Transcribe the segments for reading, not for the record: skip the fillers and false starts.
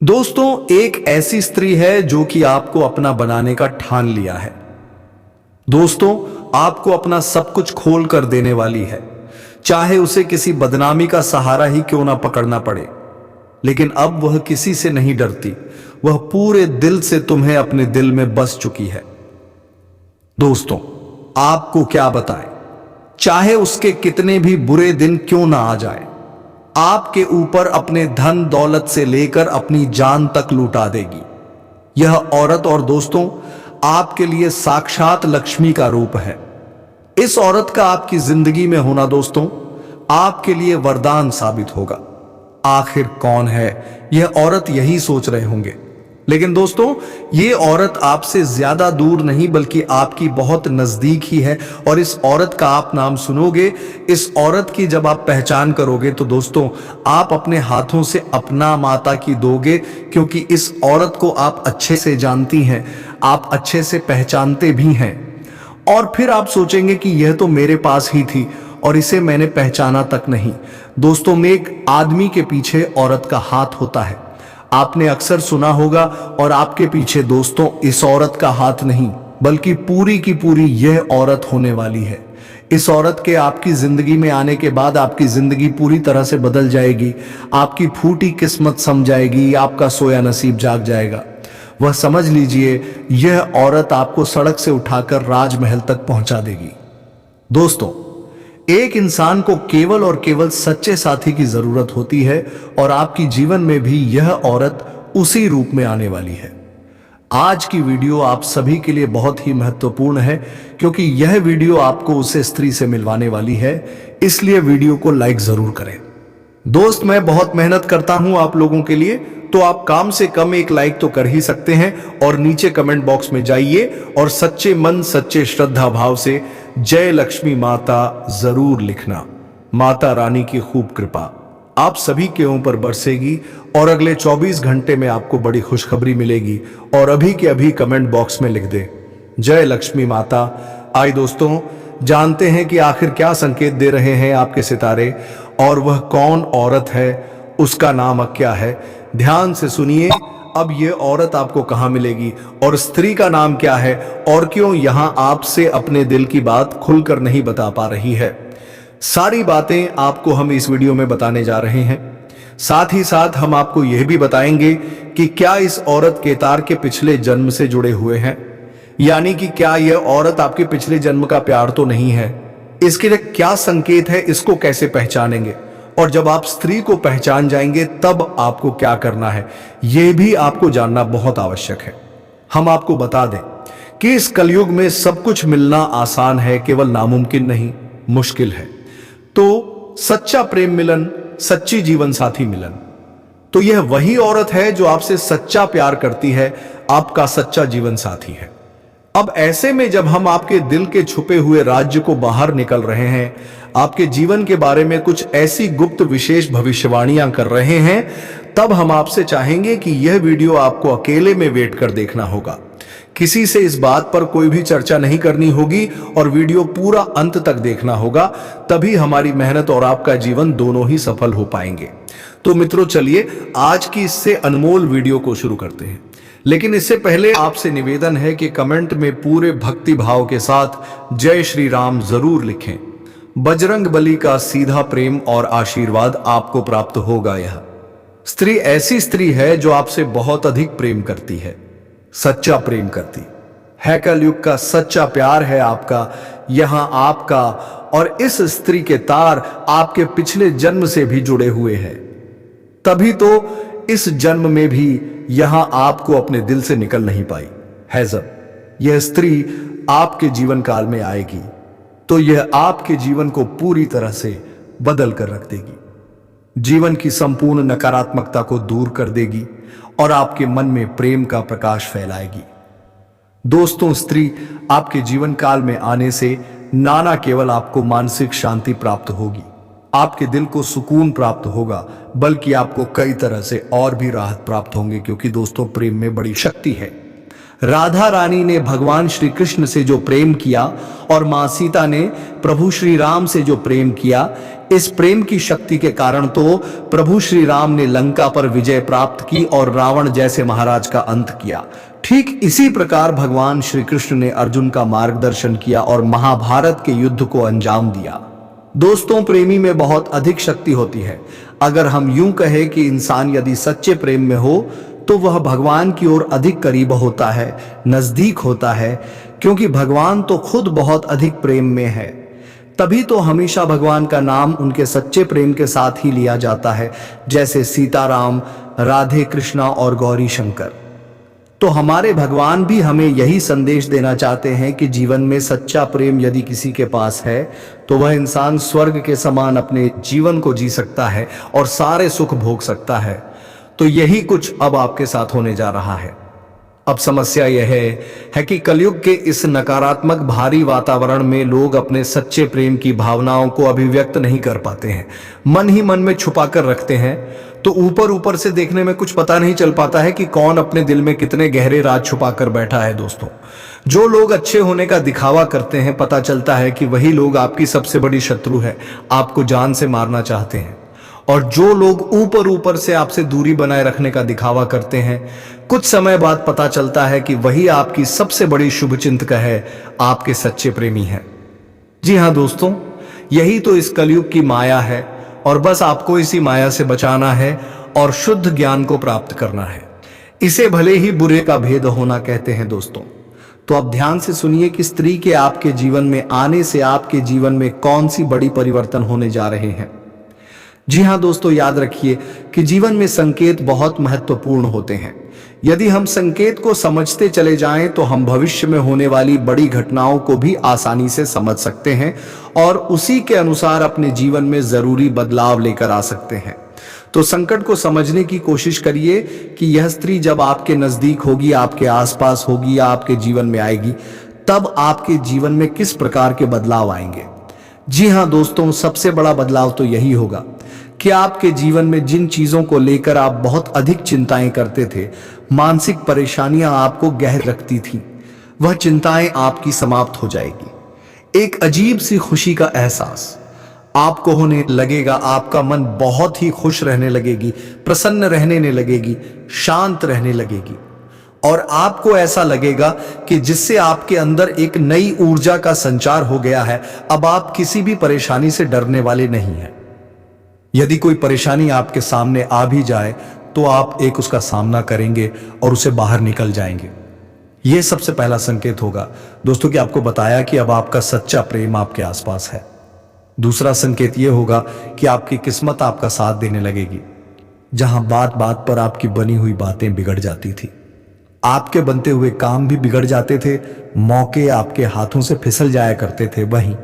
दोस्तों, एक ऐसी स्त्री है जो कि आपको अपना बनाने का ठान लिया है। दोस्तों, आपको अपना सब कुछ खोल कर देने वाली है, चाहे उसे किसी बदनामी का सहारा ही क्यों ना पकड़ना पड़े। लेकिन अब वह किसी से नहीं डरती, वह पूरे दिल से तुम्हें अपने दिल में बस चुकी है। दोस्तों, आपको क्या बताएं, चाहे उसके कितने भी बुरे दिन क्यों ना आ जाए, आपके ऊपर अपने धन दौलत से लेकर अपनी जान तक लुटा देगी यह औरत। और दोस्तों, आपके लिए साक्षात लक्ष्मी का रूप है। इस औरत का आपकी जिंदगी में होना दोस्तों आपके लिए वरदान साबित होगा। आखिर कौन है यह औरत, यही सोच रहे होंगे। लेकिन दोस्तों, ये औरत आपसे ज्यादा दूर नहीं बल्कि आपकी बहुत नजदीक ही है। और इस औरत का आप नाम सुनोगे, इस औरत की जब आप पहचान करोगे तो दोस्तों आप अपने हाथों से अपना माता की दोगे, क्योंकि इस औरत को आप अच्छे से जानती हैं, आप अच्छे से पहचानते भी हैं। और फिर आप सोचेंगे कि यह तो मेरे पास ही थी और इसे मैंने पहचाना तक नहीं। दोस्तों, में एक आदमी के पीछे औरत का हाथ होता है, आपने अक्सर सुना होगा। और आपके पीछे दोस्तों इस औरत का हाथ नहीं बल्कि पूरी की पूरी यह औरत होने वाली है। इस औरत के आपकी जिंदगी में आने के बाद आपकी जिंदगी पूरी तरह से बदल जाएगी। आपकी फूटी किस्मत सम जाएगी, आपका सोया नसीब जाग जाएगा। वह समझ लीजिए, यह औरत आपको सड़क से उठाकर राजमहल तक पहुंचा देगी। दोस्तों, एक इंसान को केवल और केवल सच्चे साथी की जरूरत होती है और आपकी जीवन में भी यह औरत उसी रूप में आने वाली है। आज की वीडियो आप सभी के लिए बहुत ही महत्वपूर्ण है, क्योंकि यह वीडियो आपको उस स्त्री से मिलवाने वाली है। इसलिए वीडियो को लाइक जरूर करें। दोस्त, मैं बहुत मेहनत करता हूं आप लोगों के लिए, तो आप काम से कम एक लाइक तो कर ही सकते हैं। और नीचे कमेंट बॉक्स में जाइए और सच्चे मन सच्चे श्रद्धा भाव से जय लक्ष्मी माता जरूर लिखना। माता रानी की खूब कृपा आप सभी के ऊपर बरसेगी और अगले 24 घंटे में आपको बड़ी खुशखबरी मिलेगी। और अभी के अभी कमेंट बॉक्स में लिख दे जय लक्ष्मी माता। आइए दोस्तों, जानते हैं कि आखिर क्या संकेत दे रहे हैं आपके सितारे, और वह कौन औरत है, उसका नाम क्या है। ध्यान से सुनिए, अब यह औरत आपको कहां मिलेगी और स्त्री का नाम क्या है, और क्यों यहां आपसे अपने दिल की बात खुलकर नहीं बता पा रही है। सारी बातें आपको हम इस वीडियो में बताने जा रहे हैं। साथ ही साथ हम आपको यह भी बताएंगे कि क्या इस औरत केदार के पिछले जन्म से जुड़े हुए हैं, यानी कि क्या यह औरत आपके पिछले जन्म का प्यार तो नहीं है। इसके लिए क्या संकेत है, इसको कैसे पहचानेंगे, और जब आप स्त्री को पहचान जाएंगे तब आपको क्या करना है, यह भी आपको जानना बहुत आवश्यक है। हम आपको बता दें कि इस कलयुग में सब कुछ मिलना आसान है, केवल नामुमकिन नहीं, मुश्किल है। तो सच्चा प्रेम मिलन, सच्ची जीवन साथी मिलन, तो यह वही औरत है जो आपसे सच्चा प्यार करती है, आपका सच्चा जीवन साथी है। अब ऐसे में जब हम आपके दिल के छुपे हुए राज्य को बाहर निकल रहे हैं, आपके जीवन के बारे में कुछ ऐसी गुप्त विशेष भविष्यवाणियां कर रहे हैं, तब हम आपसे चाहेंगे कि यह वीडियो आपको अकेले में वेट कर देखना होगा। किसी से इस बात पर कोई भी चर्चा नहीं करनी होगी और वीडियो पूरा अंत तक देखना होगा, तभी हमारी मेहनत और आपका जीवन दोनों ही सफल हो पाएंगे। तो मित्रों, चलिए आज की इससे अनमोल वीडियो को शुरू करते हैं। लेकिन इससे पहले आपसे निवेदन है कि कमेंट में पूरे भक्ति भाव के साथ जय श्री राम जरूर लिखें। बजरंग बली का सीधा प्रेम और आशीर्वाद आपको प्राप्त होगा। यह स्त्री ऐसी स्त्री है जो आपसे बहुत अधिक प्रेम करती है, सच्चा प्रेम करती है। कलयुग का सच्चा प्यार है आपका, यहां आपका और इस स्त्री के तार आपके पिछले जन्म से भी जुड़े हुए हैं। तभी तो इस जन्म में भी यहां आपको अपने दिल से निकल नहीं पाई है। जब यह स्त्री आपके जीवन काल में आएगी तो यह आपके जीवन को पूरी तरह से बदल कर रख देगी, जीवन की संपूर्ण नकारात्मकता को दूर कर देगी और आपके मन में प्रेम का प्रकाश फैलाएगी। दोस्तों, स्त्री आपके जीवन काल में आने से नाना केवल आपको मानसिक शांति प्राप्त होगी, आपके दिल को सुकून प्राप्त होगा, बल्कि आपको कई तरह से और भी राहत प्राप्त होंगे, क्योंकि दोस्तों प्रेम में बड़ी शक्ति है। राधा रानी ने भगवान श्री कृष्ण से जो प्रेम किया और मां सीता ने प्रभु श्री राम से जो प्रेम किया, इस प्रेम की शक्ति के कारण तो प्रभु श्री राम ने लंका पर विजय प्राप्त की और रावण जैसे महाराज का अंत किया। ठीक इसी प्रकार भगवान श्री कृष्ण ने अर्जुन का मार्गदर्शन किया और महाभारत के युद्ध को अंजाम दिया। दोस्तों, प्रेमी में बहुत अधिक शक्ति होती है। अगर हम यूं कहें कि इंसान यदि सच्चे प्रेम में हो तो वह भगवान की ओर अधिक करीब होता है, नजदीक होता है, क्योंकि भगवान तो खुद बहुत अधिक प्रेम में है। तभी तो हमेशा भगवान का नाम उनके सच्चे प्रेम के साथ ही लिया जाता है, जैसे सीताराम, राधे कृष्णा और गौरी शंकर। तो हमारे भगवान भी हमें यही संदेश देना चाहते हैं कि जीवन में सच्चा प्रेम यदि किसी के पास है तो वह इंसान स्वर्ग के समान अपने जीवन को जी सकता है और सारे सुख भोग सकता है। तो यही कुछ अब आपके साथ होने जा रहा है। अब समस्या यह है कि कलयुग के इस नकारात्मक भारी वातावरण में लोग अपने सच्चे प्रेम की भावनाओं को अभिव्यक्त नहीं कर पाते हैं, मन ही मन में छुपा कर रखते हैं। तो ऊपर ऊपर से देखने में कुछ पता नहीं चल पाता है कि कौन अपने दिल में कितने गहरे राज छुपा कर बैठा है। दोस्तों, जो लोग अच्छे होने का दिखावा करते हैं, पता चलता है कि वही लोग आपकी सबसे बड़ी शत्रु है, आपको जान से मारना चाहते हैं। और जो लोग ऊपर ऊपर से आपसे दूरी बनाए रखने का दिखावा करते हैं, कुछ समय बाद पता चलता है कि वही आपकी सबसे बड़ी शुभचिंतक है, आपके सच्चे प्रेमी हैं। जी हाँ दोस्तों, यही तो इस कलयुग की माया है और बस आपको इसी माया से बचाना है और शुद्ध ज्ञान को प्राप्त करना है। इसे भले ही बुरे का भेद होना कहते हैं। दोस्तों, तो अब ध्यान से सुनिए कि स्त्री के आपके जीवन में आने से आपके जीवन में कौन सी बड़ी परिवर्तन होने जा रहे हैं। जी हाँ दोस्तों, याद रखिए कि जीवन में संकेत बहुत महत्वपूर्ण होते हैं। यदि हम संकेत को समझते चले जाएं तो हम भविष्य में होने वाली बड़ी घटनाओं को भी आसानी से समझ सकते हैं और उसी के अनुसार अपने जीवन में जरूरी बदलाव लेकर आ सकते हैं। तो संकट को समझने की कोशिश करिए कि यह स्त्री जब आपके नजदीक होगी, आपके आसपास होगी या आपके जीवन में आएगी, तब आपके जीवन में किस प्रकार के बदलाव आएंगे। जी हाँ दोस्तों, सबसे बड़ा बदलाव तो यही होगा कि आपके जीवन में जिन चीजों को लेकर आप बहुत अधिक चिंताएं करते थे, मानसिक परेशानियां आपको गहर रखती थी, वह चिंताएं आपकी समाप्त हो जाएगी। एक अजीब सी खुशी का एहसास आपको होने लगेगा। आपका मन बहुत ही खुश रहने लगेगी, प्रसन्न रहने लगेगी, शांत रहने लगेगी और आपको ऐसा लगेगा कि जिससे आपके अंदर एक नई ऊर्जा का संचार हो गया है। अब आप किसी भी परेशानी से डरने वाले नहीं हैं। यदि कोई परेशानी आपके सामने आ भी जाए तो आप एक उसका सामना करेंगे और उसे बाहर निकल जाएंगे। यह सबसे पहला संकेत होगा दोस्तों कि आपको बताया कि अब आपका सच्चा प्रेम आपके आसपास है। दूसरा संकेत यह होगा कि आपकी किस्मत आपका साथ देने लगेगी। जहां बात बात पर आपकी बनी हुई बातें बिगड़ जाती थी, आपके बनते हुए काम भी बिगड़ जाते थे, मौके आपके हाथों से फिसल जाया करते थे, वहीं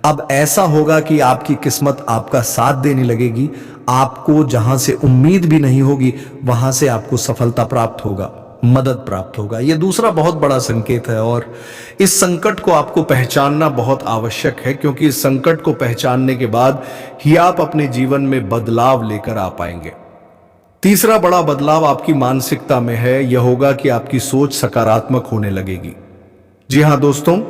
अब ऐसा होगा कि आपकी किस्मत आपका साथ देने लगेगी। आपको जहां से उम्मीद भी नहीं होगी वहां से आपको सफलता प्राप्त होगा, मदद प्राप्त होगा। यह दूसरा बहुत बड़ा संकेत है और इस संकट को आपको पहचानना बहुत आवश्यक है, क्योंकि इस संकट को पहचानने के बाद ही आप अपने जीवन में बदलाव लेकर आ पाएंगे। तीसरा बड़ा बदलाव आपकी मानसिकता में है। यह होगा कि आपकी सोच सकारात्मक होने लगेगी। जी हां दोस्तों,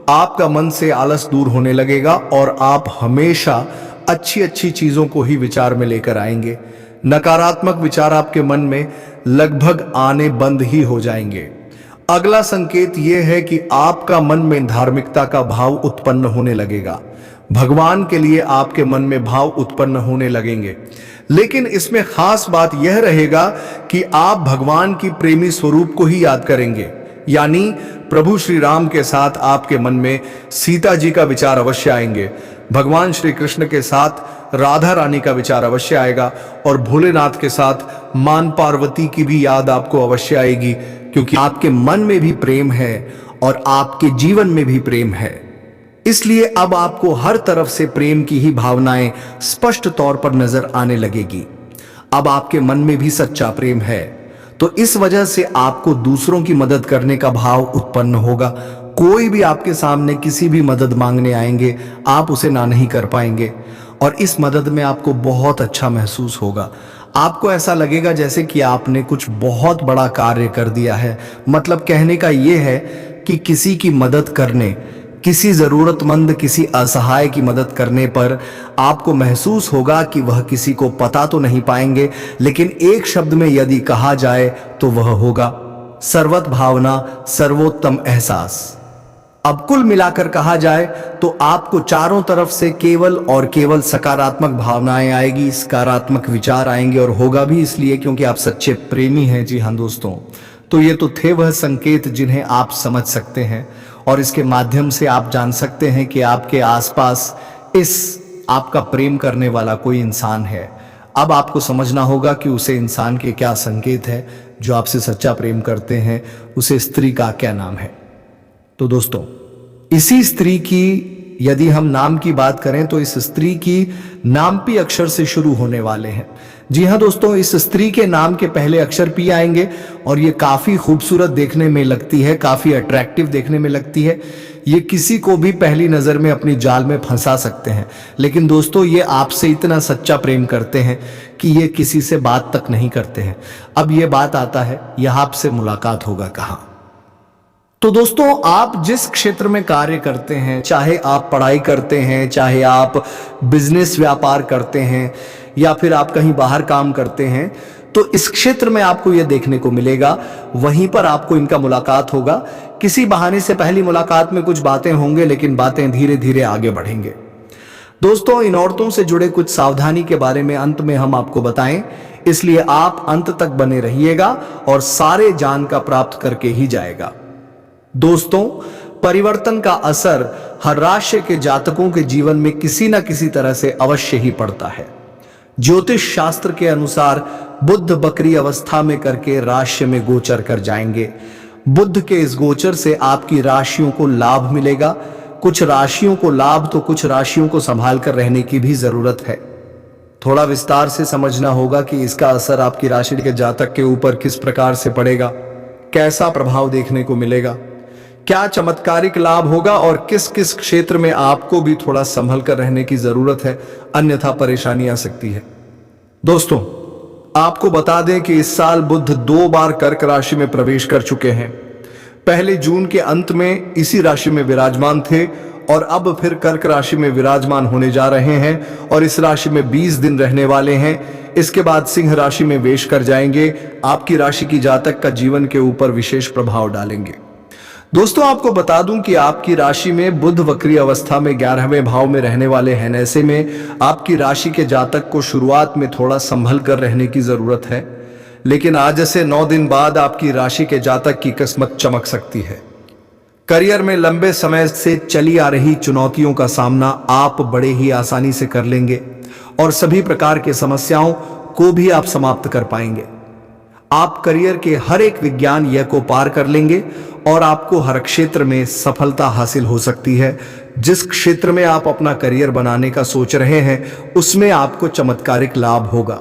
आपका मन से आलस दूर होने लगेगा और आप हमेशा अच्छी अच्छी चीजों को ही विचार में लेकर आएंगे। नकारात्मक विचार आपके मन में लगभग आने बंद ही हो जाएंगे। अगला संकेत यह है कि आपका मन में धार्मिकता का भाव उत्पन्न होने लगेगा। भगवान के लिए आपके मन में भाव उत्पन्न होने लगेंगे। लेकिन इसमें खास बात यह रहेगा कि आप भगवान की प्रेमी स्वरूप को ही याद करेंगे, यानी प्रभु श्री राम के साथ आपके मन में सीता जी का विचार अवश्य आएंगे, भगवान श्री कृष्ण के साथ राधा रानी का विचार अवश्य आएगा और भोलेनाथ के साथ मां पार्वती की भी याद आपको अवश्य आएगी, क्योंकि आपके मन में भी प्रेम है और आपके जीवन में भी प्रेम है। इसलिए अब आपको हर तरफ से प्रेम की ही भावनाएं स्पष्ट तौर पर नजर आने लगेगी। अब आपके मन में भी सच्चा प्रेम है, तो इस वजह से आपको दूसरों की मदद करने का भाव उत्पन्न होगा। कोई भी आपके सामने किसी भी मदद मांगने आएंगे, आप उसे ना नहीं कर पाएंगे और इस मदद में आपको बहुत अच्छा महसूस होगा। आपको ऐसा लगेगा जैसे कि आपने कुछ बहुत बड़ा कार्य कर दिया है। मतलब कहने का यह है कि किसी की मदद करने, किसी जरूरतमंद, किसी असहाय की मदद करने पर आपको महसूस होगा कि वह किसी को पता तो नहीं पाएंगे, लेकिन एक शब्द में यदि कहा जाए तो वह होगा सर्वत भावना, सर्वोत्तम एहसास। अब कुल मिलाकर कहा जाए तो आपको चारों तरफ से केवल और केवल सकारात्मक भावनाएं आएगी, सकारात्मक विचार आएंगे, और होगा भी इसलिए क्योंकि आप सच्चे प्रेमी हैं। जी हाँ दोस्तों, तो ये तो थे वह संकेत जिन्हें आप समझ सकते हैं, और इसके माध्यम से आप जान सकते हैं कि आपके आसपास इस आपका प्रेम करने वाला कोई इंसान है। अब आपको समझना होगा कि उसे इंसान के क्या संकेत है जो आपसे सच्चा प्रेम करते हैं, उसे स्त्री का क्या नाम है। तो दोस्तों, इसी स्त्री की यदि हम नाम की बात करें तो इस स्त्री की नाम पी अक्षर से शुरू होने वाले हैं। जी हाँ दोस्तों, इस स्त्री के नाम के पहले अक्षर पी आएंगे और ये काफी खूबसूरत देखने में लगती है, काफी अट्रैक्टिव देखने में लगती है। ये किसी को भी पहली नजर में अपनी जाल में फंसा सकते हैं, लेकिन दोस्तों ये आपसे इतना सच्चा प्रेम करते हैं कि ये किसी से बात तक नहीं करते हैं। अब ये बात आता है, यह आपसे मुलाकात होगा कहाँ। तो दोस्तों, आप जिस क्षेत्र में कार्य करते हैं, चाहे आप पढ़ाई करते हैं, चाहे आप बिजनेस व्यापार करते हैं, या फिर आप कहीं बाहर काम करते हैं, तो इस क्षेत्र में आपको यह देखने को मिलेगा, वहीं पर आपको इनका मुलाकात होगा। किसी बहाने से पहली मुलाकात में कुछ बातें होंगे, लेकिन बातें धीरे धीरे आगे बढ़ेंगे। दोस्तों, इन औरतों से जुड़े कुछ सावधानी के बारे में अंत में हम आपको बताएं, इसलिए आप अंत तक बने रहिएगा और सारे जान का प्राप्त करके ही जाएगा। दोस्तों, परिवर्तन का असर हर राशि के जातकों के जीवन में किसी न किसी तरह से अवश्य ही पड़ता है। ज्योतिष शास्त्र के अनुसार बुध बकरी अवस्था में करके राशि में गोचर कर जाएंगे। बुध के इस गोचर से आपकी राशियों को लाभ मिलेगा। कुछ राशियों को लाभ तो कुछ राशियों को संभाल कर रहने की भी जरूरत है। थोड़ा विस्तार से समझना होगा कि इसका असर आपकी राशि के जातक के ऊपर किस प्रकार से पड़ेगा, कैसा प्रभाव देखने को मिलेगा, क्या चमत्कारिक लाभ होगा, और किस किस क्षेत्र में आपको भी थोड़ा संभल कर रहने की जरूरत है, अन्यथा परेशानी आ सकती है। दोस्तों, आपको बता दें कि इस साल बुध 2 बार कर्क राशि में प्रवेश कर चुके हैं। पहले जून के अंत में इसी राशि में विराजमान थे और अब फिर कर्क राशि में विराजमान होने जा रहे हैं और इस राशि में 20 दिन रहने वाले हैं। इसके बाद सिंह राशि में वेश कर जाएंगे। आपकी राशि की जातक का जीवन के ऊपर विशेष प्रभाव डालेंगे। दोस्तों, आपको बता दूं कि आपकी राशि में बुध वक्री अवस्था में 11वें भाव में रहने वाले हैं। ऐसे में आपकी राशि के जातक को शुरुआत में थोड़ा संभल कर रहने की जरूरत है, लेकिन आज से 9 दिन बाद आपकी राशि के जातक की किस्मत चमक सकती है। करियर में लंबे समय से चली आ रही चुनौतियों का सामना आप बड़े ही आसानी से कर लेंगे और सभी प्रकार के समस्याओं को भी आप समाप्त कर पाएंगे। आप करियर के हर एक विज्ञान यह को पार कर लेंगे और आपको हर क्षेत्र में सफलता हासिल हो सकती है। जिस क्षेत्र में आप अपना करियर बनाने का सोच रहे हैं, उसमें आपको चमत्कारिक लाभ होगा।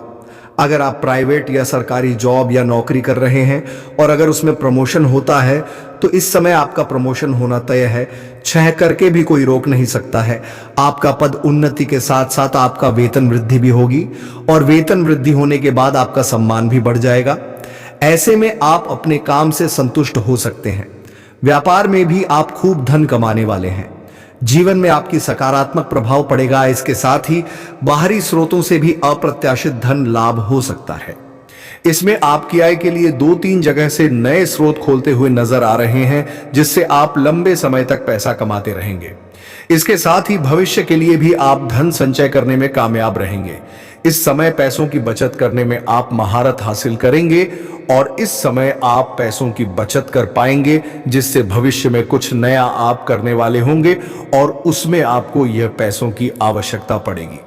अगर आप प्राइवेट या सरकारी जॉब या नौकरी कर रहे हैं और अगर उसमें प्रमोशन होता है, तो इस समय आपका प्रमोशन होना तय है। छह करके भी कोई रोक नहीं सकता है। आपका पद उन्नति के साथ साथ आपका वेतन वृद्धि भी होगी और वेतन वृद्धि होने के बाद आपका सम्मान भी बढ़ जाएगा। ऐसे में आप अपने काम से संतुष्ट हो सकते हैं। व्यापार में भी आप खूब धन कमाने वाले हैं। जीवन में आपकी सकारात्मक प्रभाव पड़ेगा। इसके साथ ही बाहरी स्रोतों से भी अप्रत्याशित धन लाभ हो सकता है। इसमें आपकी आय के लिए 2-3 जगह से नए स्रोत खोलते हुए नजर आ रहे हैं, जिससे आप लंबे समय तक पैसा कमाते रहेंगे। इसके साथ ही भविष्य के लिए भी आप धन संचय करने में कामयाब रहेंगे। इस समय पैसों की बचत करने में आप महारत हासिल करेंगे और इस समय आप पैसों की बचत कर पाएंगे, जिससे भविष्य में कुछ नया आप करने वाले होंगे और उसमें आपको यह पैसों की आवश्यकता पड़ेगी।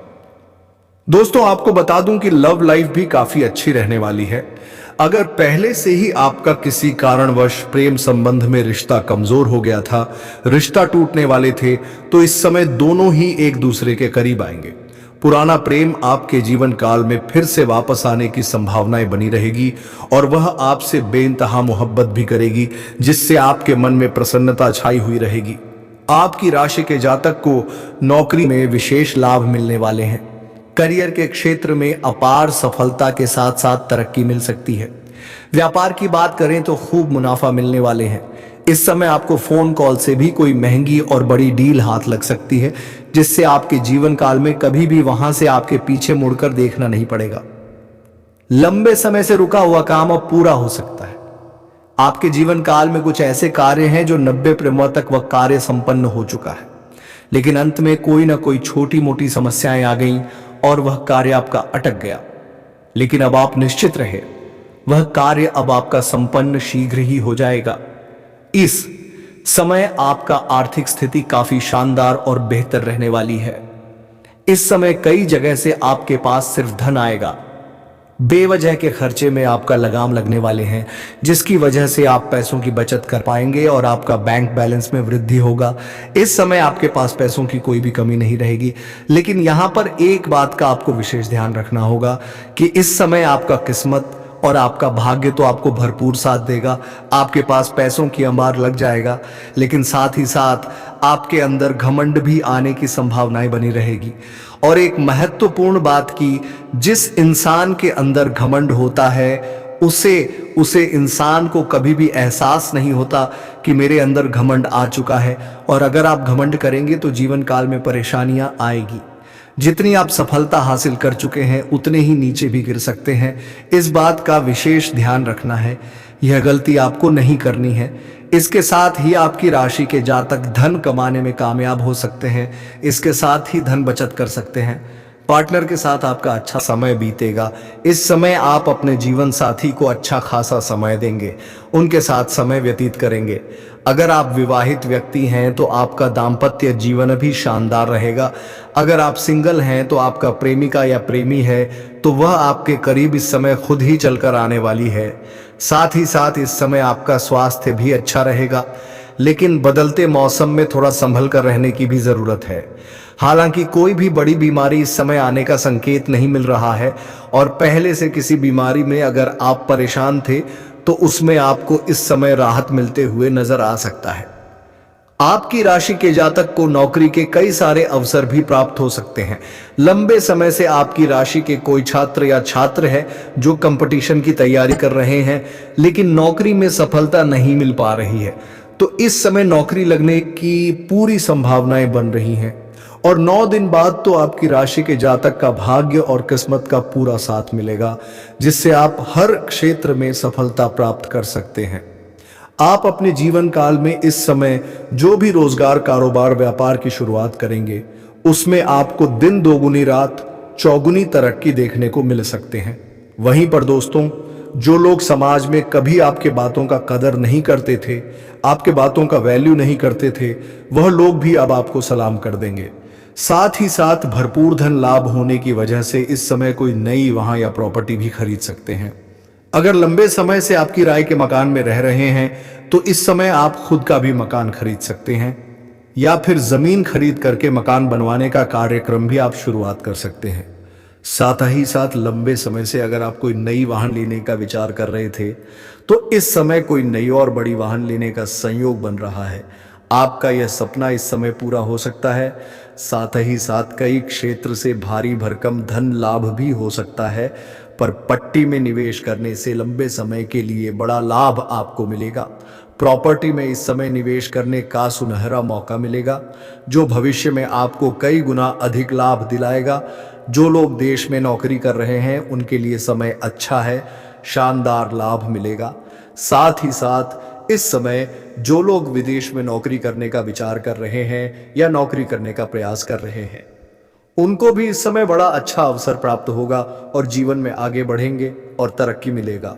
दोस्तों, आपको बता दूं कि लव लाइफ भी काफी अच्छी रहने वाली है। अगर पहले से ही आपका किसी कारणवश प्रेम संबंध में रिश्ता कमजोर हो गया था, रिश्ता टूटने वाले थे, तो इस समय दोनों ही एक दूसरे के करीब आएंगे। पुराना प्रेम आपके जीवन काल में फिर से वापस आने की संभावनाएं बनी रहेगी और वह आपसे बेइंतहा मोहब्बत भी करेगी, जिससे आपके मन में प्रसन्नता छाई हुई रहेगी। आपकी राशि के जातक को नौकरी में विशेष लाभ मिलने वाले हैं। करियर के क्षेत्र में अपार सफलता के साथ साथ तरक्की मिल सकती है। व्यापार की बात करें तो खूब मुनाफा मिलने वाले हैं। इस समय आपको फोन कॉल से भी कोई महंगी और बड़ी डील हाथ लग सकती है, जिससे आपके जीवन काल में कभी भी वहां से आपके पीछे मुड़कर देखना नहीं पड़ेगा। लंबे समय से रुका हुआ काम अब पूरा हो सकता है। आपके जीवन काल में कुछ ऐसे कार्य हैं जो 90% तक वह कार्य संपन्न हो चुका है, लेकिन अंत में कोई ना कोई छोटी मोटी समस्याएं आ गईं और वह कार्य आपका अटक गया। लेकिन अब आप निश्चित रहे, वह कार्य अब आपका संपन्न शीघ्र ही हो जाएगा। इस समय आपका आर्थिक स्थिति काफी शानदार और बेहतर रहने वाली है। इस समय कई जगह से आपके पास सिर्फ धन आएगा। बेवजह के खर्चे में आपका लगाम लगने वाले हैं, जिसकी वजह से आप पैसों की बचत कर पाएंगे और आपका बैंक बैलेंस में वृद्धि होगा। इस समय आपके पास पैसों की कोई भी कमी नहीं रहेगी। लेकिन यहां पर एक बात का आपको विशेष ध्यान रखना होगा कि इस समय आपका किस्मत और आपका भाग्य तो आपको भरपूर साथ देगा। आपके पास पैसों की अंबार लग जाएगा, लेकिन साथ ही साथ आपके अंदर घमंड भी आने की संभावनाएं बनी रहेगी। और एक महत्वपूर्ण बात की, जिस इंसान के अंदर घमंड होता है उसे इंसान को कभी भी एहसास नहीं होता कि मेरे अंदर घमंड आ चुका है। और अगर आप घमंड करेंगे तो जीवन काल में परेशानियां आएगी। जितनी आप सफलता हासिल कर चुके हैं उतने ही नीचे भी गिर सकते हैं। इस बात का विशेष ध्यान रखना है। यह गलती आपको नहीं करनी है। इसके साथ ही आपकी राशि के जातक धन कमाने में कामयाब हो सकते हैं। इसके साथ ही धन बचत कर सकते हैं। पार्टनर के साथ आपका अच्छा समय बीतेगा। इस समय आप अपने जीवन साथी को अच्छा खासा समय देंगे, उनके साथ समय व्यतीत करेंगे। अगर आप विवाहित व्यक्ति हैं तो आपका दाम्पत्य जीवन भी शानदार रहेगा। अगर आप सिंगल हैं तो आपका प्रेमिका या प्रेमी है तो वह आपके करीब इस समय खुद ही चलकर आने वाली है। साथ ही साथ इस समय आपका स्वास्थ्य भी अच्छा रहेगा, लेकिन बदलते मौसम में थोड़ा संभल कर रहने की भी जरूरत है। हालांकि कोई भी बड़ी बीमारी इस समय आने का संकेत नहीं मिल रहा है, और पहले से किसी बीमारी में अगर आप परेशान थे तो उसमें आपको इस समय राहत मिलते हुए नजर आ सकता है। आपकी राशि के जातक को नौकरी के कई सारे अवसर भी प्राप्त हो सकते हैं। लंबे समय से आपकी राशि के कोई छात्र या छात्र है जो कंपटीशन की तैयारी कर रहे हैं, लेकिन नौकरी में सफलता नहीं मिल पा रही है, तो इस समय नौकरी लगने की पूरी संभावनाएं बन रही हैं। और 9 दिन बाद तो आपकी राशि के जातक का भाग्य और किस्मत का पूरा साथ मिलेगा, जिससे आप हर क्षेत्र में सफलता प्राप्त कर सकते हैं। आप अपने जीवन काल में इस समय जो भी रोजगार, कारोबार, व्यापार की शुरुआत करेंगे, उसमें आपको दिन दोगुनी रात चौगुनी तरक्की देखने को मिल सकते हैं। वहीं पर दोस्तों, जो लोग समाज में कभी आपके बातों का कदर नहीं करते थे, आपके बातों का वैल्यू नहीं करते थे, वह लोग भी अब आपको सलाम कर देंगे। साथ ही साथ भरपूर धन लाभ होने की वजह से इस समय कोई नई वाहन या प्रॉपर्टी भी खरीद सकते हैं। अगर लंबे समय से आपकी राय के मकान में रह रहे हैं तो इस समय आप खुद का भी मकान खरीद सकते हैं, या फिर जमीन खरीद करके मकान बनवाने का कार्यक्रम भी आप शुरुआत कर सकते हैं। साथ ही साथ लंबे समय से अगर आप कोई नई वाहन लेने का विचार कर रहे थे तो इस समय कोई नई और बड़ी वाहन लेने का संयोग बन रहा है। आपका यह सपना इस समय पूरा हो सकता है। साथ ही साथ कई क्षेत्र से भारी भरकम धन लाभ भी हो सकता है, पर पट्टी में निवेश करने से लंबे समय के लिए बड़ा लाभ आपको मिलेगा। प्रॉपर्टी में इस समय निवेश करने का सुनहरा मौका मिलेगा, जो भविष्य में आपको कई गुना अधिक लाभ दिलाएगा। जो लोग देश में नौकरी कर रहे हैं उनके लिए समय अच्छा है, शानदार लाभ मिलेगा। साथ ही साथ इस समय जो लोग विदेश में नौकरी करने का विचार कर रहे हैं या नौकरी करने का प्रयास कर रहे हैं, उनको भी इस समय बड़ा अच्छा अवसर प्राप्त होगा और जीवन में आगे बढ़ेंगे और तरक्की मिलेगा।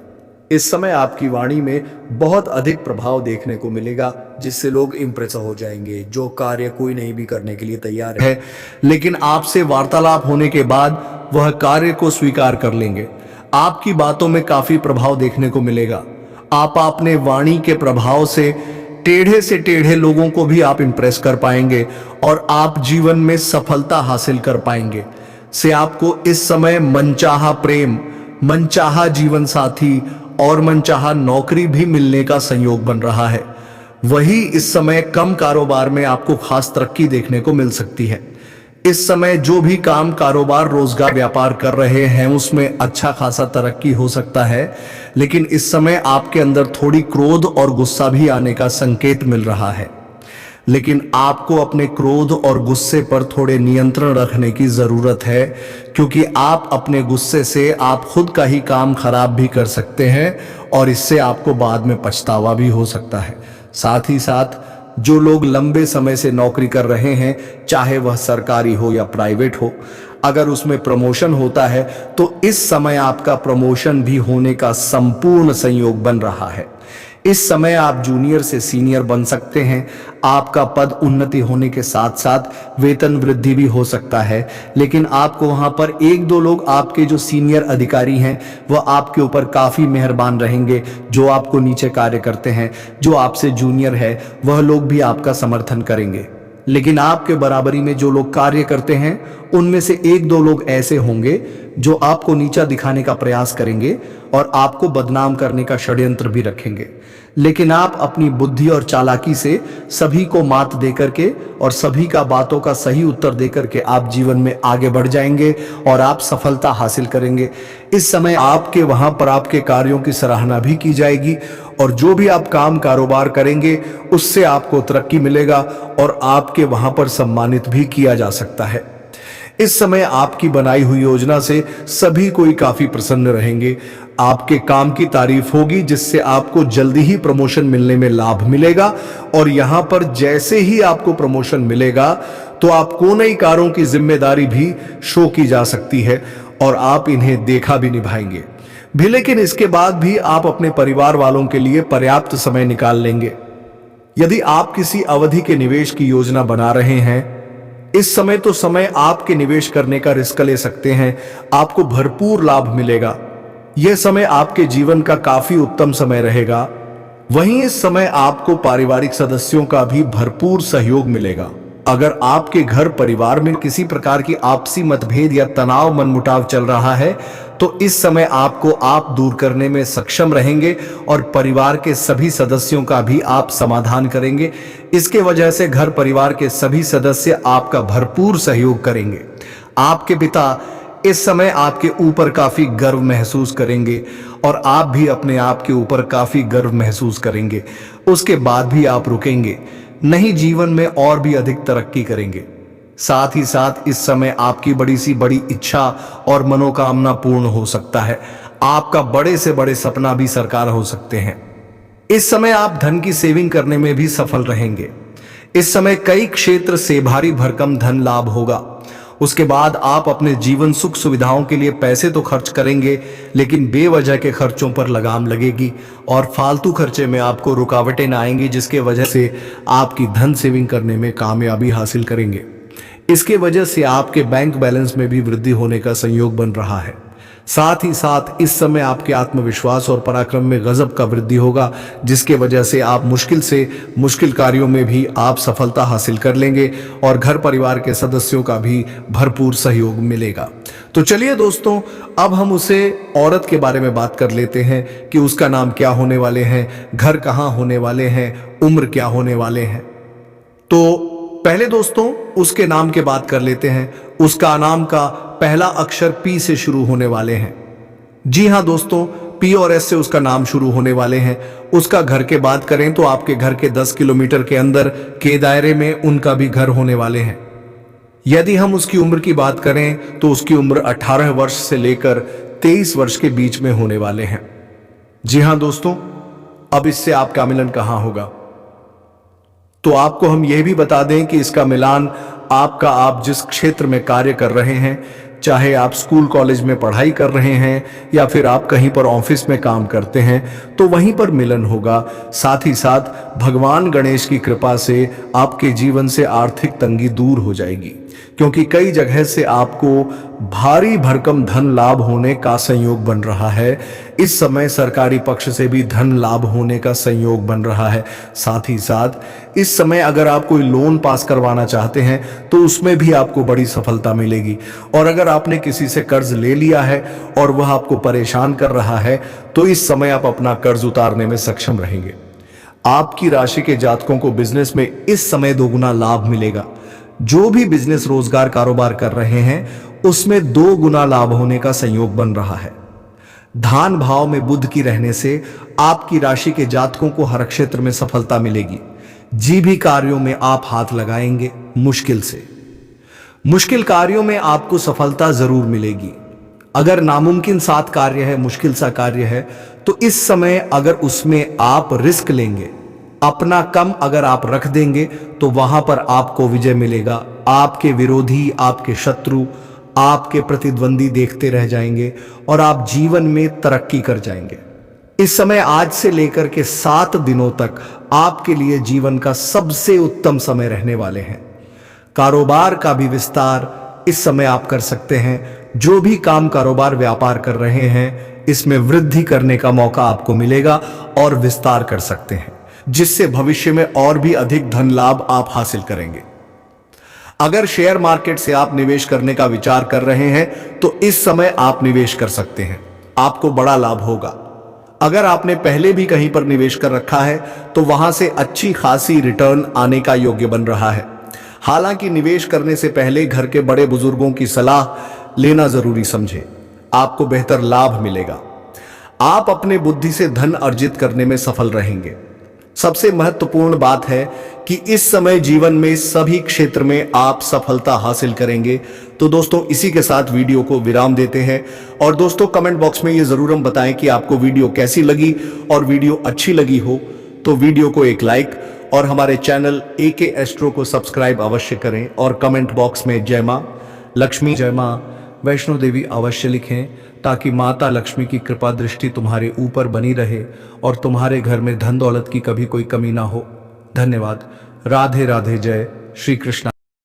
इस समय आपकी वाणी में बहुत अधिक प्रभाव देखने को मिलेगा, जिससे लोग इंप्रेस हो जाएंगे। जो कार्य कोई नहीं भी करने के लिए तैयार है, लेकिन आपसे वार्तालाप होने के बाद वह कार्य को स्वीकार कर लेंगे। आपकी बातों में काफी प्रभाव देखने को मिलेगा। आप अपने वाणी के प्रभाव से टेढ़े लोगों को भी आप इंप्रेस कर पाएंगे और आप जीवन में सफलता हासिल कर पाएंगे। से आपको इस समय मनचाहा प्रेम, मनचाहा जीवन साथी और मनचाहा नौकरी भी मिलने का संयोग बन रहा है। वही इस समय कम कारोबार में आपको खास तरक्की देखने को मिल सकती है। इस समय जो भी काम, कारोबार, रोजगार, व्यापार कर रहे हैं उसमें अच्छा खासा तरक्की हो सकता है, लेकिन इस समय आपके अंदर थोड़ी क्रोध और गुस्सा भी आने का संकेत मिल रहा है। लेकिन आपको अपने क्रोध और गुस्से पर थोड़े नियंत्रण रखने की जरूरत है, क्योंकि आप अपने गुस्से से आप खुद का ही काम खराब भी कर सकते हैं और इससे आपको बाद में पछतावा भी हो सकता है। साथ ही साथ जो लोग लंबे समय से नौकरी कर रहे हैं, चाहे वह सरकारी हो या प्राइवेट हो, अगर उसमें प्रमोशन होता है तो इस समय आपका प्रमोशन भी होने का संपूर्ण संयोग बन रहा है। इस समय आप जूनियर से सीनियर बन सकते हैं। आपका पद उन्नति होने के साथ साथ वेतन वृद्धि भी हो सकता है, लेकिन आपको वहां पर एक दो लोग, आपके जो सीनियर अधिकारी हैं वह आपके ऊपर काफी मेहरबान रहेंगे। जो आपको नीचे कार्य करते हैं, जो आपसे जूनियर है, वह लोग भी आपका समर्थन करेंगे। लेकिन आपके बराबरी में जो लोग कार्य करते हैं उनमें से एक दो लोग ऐसे होंगे जो आपको नीचा दिखाने का प्रयास करेंगे और आपको बदनाम करने का षड्यंत्र भी रखेंगे। लेकिन आप अपनी बुद्धि और चालाकी से सभी को मात देकर के और सभी का बातों का सही उत्तर देकर के आप जीवन में आगे बढ़ जाएंगे और आप सफलता हासिल करेंगे। इस समय आपके वहां पर आपके कार्यों की सराहना भी की जाएगी और जो भी आप काम कारोबार करेंगे उससे आपको तरक्की मिलेगा और आपके वहां पर सम्मानित भी किया जा सकता है। इस समय आपकी बनाई हुई योजना से सभी कोई काफी प्रसन्न रहेंगे। आपके काम की तारीफ होगी, जिससे आपको जल्दी ही प्रमोशन मिलने में लाभ मिलेगा। और यहां पर जैसे ही आपको प्रमोशन मिलेगा तो आपको नई कारों की जिम्मेदारी भी शो की जा सकती है और आप इन्हें देखा भी निभाएंगे भी। लेकिन इसके बाद भी आप अपने परिवार वालों के लिए पर्याप्त समय निकाल लेंगे। यदि आप किसी अवधि के निवेश की योजना बना रहे हैं, इस समय तो समय आपके निवेश करने का रिस्क ले सकते हैं। आपको भरपूर लाभ मिलेगा। यह समय आपके जीवन का काफी उत्तम समय रहेगा। वहीं इस समय आपको पारिवारिक सदस्यों का भी भरपूर सहयोग मिलेगा। अगर आपके घर परिवार में किसी प्रकार की आपसी मतभेद या तनाव, मनमुटाव चल रहा है तो इस समय आपको आप दूर करने में सक्षम रहेंगे और परिवार के सभी सदस्यों का भी आप समाधान करेंगे। इसके वजह से घर परिवार के सभी सदस्य आपका भरपूर सहयोग करेंगे। आपके पिता इस समय आपके ऊपर काफी गर्व महसूस करेंगे और आप भी अपने आप के ऊपर काफी गर्व महसूस करेंगे। उसके बाद भी आप रुकेंगे नहीं, जीवन में और भी अधिक तरक्की करेंगे। साथ ही साथ इस समय आपकी बड़ी सी बड़ी इच्छा और मनोकामना पूर्ण हो सकता है। आपका बड़े से बड़े सपना भी साकार हो सकते हैं। इस समय आप धन की सेविंग करने में भी सफल रहेंगे। इस समय कई क्षेत्र से भारी भरकम धन लाभ होगा। उसके बाद आप अपने जीवन सुख सुविधाओं के लिए पैसे तो खर्च करेंगे, लेकिन बेवजह के खर्चों पर लगाम लगेगी और फालतू खर्चे में आपको रुकावटें न आएंगी, जिसके वजह से आपकी धन सेविंग करने में कामयाबी हासिल करेंगे। इसके वजह से आपके बैंक बैलेंस में भी वृद्धि होने का संयोग बन रहा है। साथ ही साथ इस समय आपके आत्मविश्वास और पराक्रम में गजब का वृद्धि होगा, जिसके वजह से आप मुश्किल से मुश्किल कार्यों में भी आप सफलता हासिल कर लेंगे और घर परिवार के सदस्यों का भी भरपूर सहयोग मिलेगा। तो चलिए दोस्तों, अब हम उसे औरत के बारे में बात कर लेते हैं कि उसका नाम क्या होने वाले हैं, घर कहाँ होने वाले हैं, उम्र क्या होने वाले हैं। तो पहले दोस्तों उसके नाम की बात कर लेते हैं। उसका नाम का पहला अक्षर पी से शुरू होने वाले हैं। जी हां दोस्तों, पी और एस से उसका नाम शुरू होने वाले हैं। उसका घर के बात करें तो आपके घर के 10 किलोमीटर के अंदर के दायरे में उनका भी घर होने वाले हैं। यदि हम उसकी उम्र की बात करें तो उसकी उम्र 18 वर्ष से लेकर 23 वर्ष के बीच में होने वाले हैं। जी हां दोस्तों, अब इससे आपका मिलन कहां होगा? तो आपको हम यह भी बता दें कि इसका मिलान आप जिस क्षेत्र में कार्य कर रहे हैं, चाहे आप स्कूल कॉलेज में पढ़ाई कर रहे हैं या फिर आप कहीं पर ऑफिस में काम करते हैं, तो वहीं पर मिलन होगा। साथ ही साथ भगवान गणेश की कृपा से आपके जीवन से आर्थिक तंगी दूर हो जाएगी, क्योंकि कई जगह से आपको भारी भरकम धन लाभ होने का संयोग बन रहा है। इस समय सरकारी पक्ष से भी धन लाभ होने का संयोग बन रहा है। साथ ही साथ इस समय अगर आप कोई लोन पास करवाना चाहते हैं तो उसमें भी आपको बड़ी सफलता मिलेगी। और अगर आपने किसी से कर्ज ले लिया है और वह आपको परेशान कर रहा है, तो इस समय आप अपना कर्ज उतारने में सक्षम रहेंगे। आपकी राशि के जातकों को बिजनेस में इस समय दोगुना लाभ मिलेगा। जो भी बिजनेस रोजगार कारोबार कर रहे हैं उसमें 2 गुना लाभ होने का संयोग बन रहा है। धान भाव में बुध की रहने से आपकी राशि के जातकों को हर क्षेत्र में सफलता मिलेगी। जी भी कार्यों में आप हाथ लगाएंगे मुश्किल कार्यों में आपको सफलता जरूर मिलेगी। अगर नामुमकिन साथ कार्य है, मुश्किल सा कार्य है, तो इस समय अगर उसमें आप रिस्क लेंगे, अपना कम अगर आप रख देंगे तो वहां पर आपको विजय मिलेगा। आपके विरोधी, आपके शत्रु, आपके प्रतिद्वंदी देखते रह जाएंगे और आप जीवन में तरक्की कर जाएंगे। इस समय आज से लेकर के 7 दिनों तक आपके लिए जीवन का सबसे उत्तम समय रहने वाले हैं। कारोबार का भी विस्तार इस समय आप कर सकते हैं। जो भी काम, कारोबार, व्यापार कर रहे हैं, इसमें वृद्धि करने का मौका आपको मिलेगा और विस्तार कर सकते हैं, जिससे भविष्य में और भी अधिक धन लाभ आप हासिल करेंगे। अगर शेयर मार्केट से आप निवेश करने का विचार कर रहे हैं तो इस समय आप निवेश कर सकते हैं, आपको बड़ा लाभ होगा। अगर आपने पहले भी कहीं पर निवेश कर रखा है तो वहां से अच्छी खासी रिटर्न आने का योग्य बन रहा है। हालांकि निवेश करने से पहले घर के बड़े बुजुर्गों की सलाह लेना जरूरी समझे, आपको बेहतर लाभ मिलेगा। आप अपने बुद्धि से धन अर्जित करने में सफल रहेंगे। सबसे महत्वपूर्ण बात है कि इस समय जीवन में सभी क्षेत्र में आप सफलता हासिल करेंगे। तो दोस्तों, इसी के साथ वीडियो को विराम देते हैं। और दोस्तों, कमेंट बॉक्स में ये जरूर हम बताएं कि आपको वीडियो कैसी लगी, और वीडियो अच्छी लगी हो तो वीडियो को एक लाइक और हमारे चैनल AK एस्ट्रो को सब्सक्राइब अवश्य करें। और कमेंट बॉक्स में जय मां लक्ष्मी, जय मां वैष्णो देवी अवश्य लिखें, ताकि माता लक्ष्मी की कृपा दृष्टि तुम्हारे ऊपर बनी रहे और तुम्हारे घर में धन दौलत की कभी कोई कमी ना हो। धन्यवाद। राधे राधे। जय श्री कृष्ण।